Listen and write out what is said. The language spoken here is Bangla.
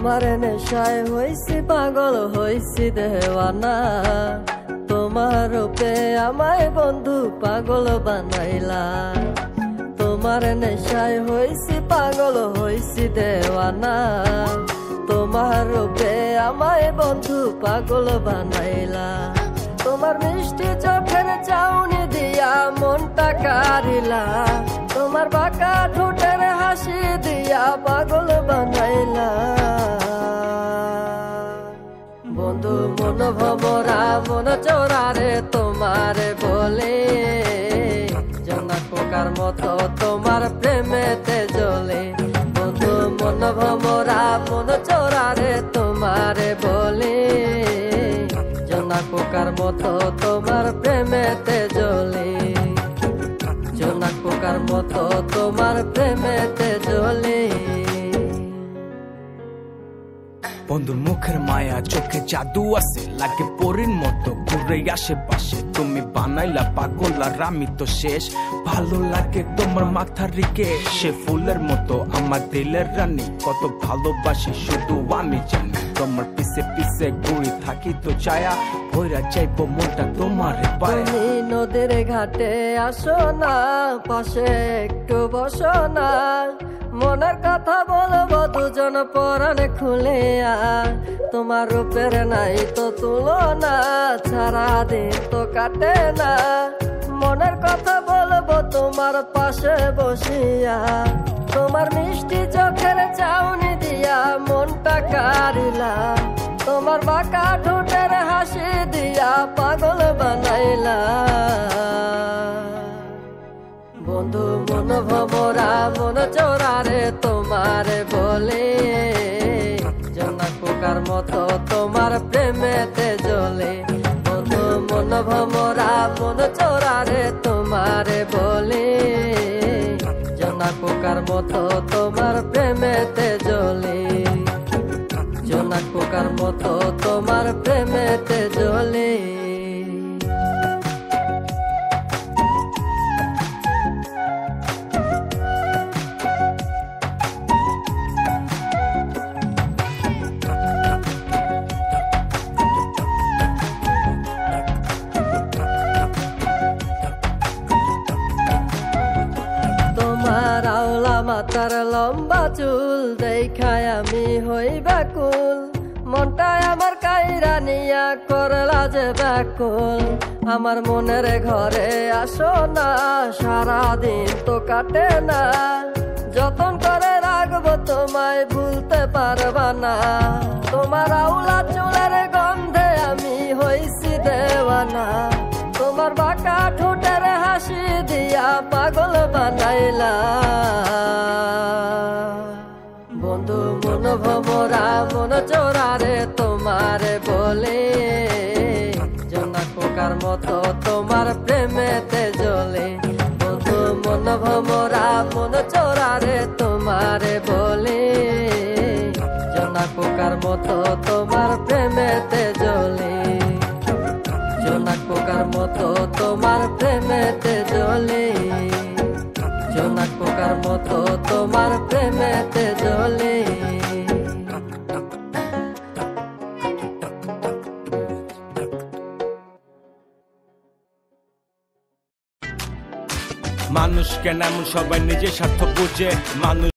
তোমার নেশায় হইছি পাগল হইছি দেওয়ানা, তোমার রূপে আমায় বন্ধু পাগল বানাইলা। তোমার নেশায় হইছি পাগল হইছি দেওয়ানা, তোমার রূপে আমায় বন্ধু পাগল বানাইলা। তোমার মিষ্টি চোখের চাউনি দিয়া মনটা কারিলা, তোমার বাঁকা ঠোঁটের হাসি দিয়া পাগল বানাইলা। বন্ধু মন ভমরা মন চোরারে তোমারে বলে, জোনাক পোকার মতো তোমার প্রেমেতে জ্বলে। বন্ধু মন ভমরা মন চোরারে তোমারে বলে, জোনাক পোকার মতো তোমার প্রেমেতে জ্বলে। জোনাক পোকার মতো তোমার প্রেমেতে জ্বলে। বন্ধুর মুখের মায়া চোখে জাদু আছে, লাগে পরীর মতো ঘুরে আশেপাশে। তুমি বানাইলা পাগল আর আমি তো শেষ। ভালো লাগে তোমার মাথার রিকে, সে ফুলের মতো আমার দিলের রানী। কত ভালোবাসি শুধু আমি জানি, তোমার পিছে পিছে ঘুরে থাকি তো ছায়া। ভৈরা চাইবো মনটা তোমার পায়ে। তুমি নদীর ঘাটে আসো না, পাশে একটু বসো না। মনের কথা বলবো দুজন পরাণে খুলে। তোমার রূপের নাই তো তুলনা, সারাদিন তো কাটে না। মনের কথা বলবো তোমার পাশে বসিয়া, তোমার মিষ্টি চোখের চাউনি দিয়া মনটা কারিলা। তোমার বাঁকা ঠোঁটের হাসি দিয়া পাগল বানাইলা। বন্ধু মন ভমরা মন চোরারে তোমারে বলে, জোনাক পোকার মতো তোমার প্রেমেতে জ্বলে। বন্ধু মন ভমরা মন চোরারে তোমারে বলে, জোনাক পোকার মতো তোমার প্রেমেতে জ্বলে। জোনাক পোকার মতো তোমার প্রেমেতে জ্বলে। তোমার আওলা মাথার লম্বা চুল দেখায় আমি হই ব্যাকুল। মনটায় আমার কাইরা নিয়া করলা যে ব্যাকুল। আমার মনের ঘরে আসো না, সারাদিন তো কাটে না। যতন করে রাখবো তোমায় ভুলতে পারবা না। তোমার আওলা চুলের গন্ধে আমি হইছি দেওয়ানা, তোমার বাঁকা ঠোঁটের হাসি দিয়া পাগল বানাইলা। বন্ধু মন ভমরা মন চোরারে তোমারে বলে, জোনাক পোকার মতো তোমার প্রেমেতে জ্বলে। বন্ধু মন ভমরা মন চোরারে তোমারে বলে, জোনাক পোকার মতো তোমার প্রেমেতে জ্বলে। জোনাক পোকার মতো তোমার প্রেমেতে জ্বলে। জোনাক পোকার মতো তোমার প্রেমেতে জ্বলে। মানুষ কেন এমন, সবাই নিজের স্বার্থ বুঝে। মানুষ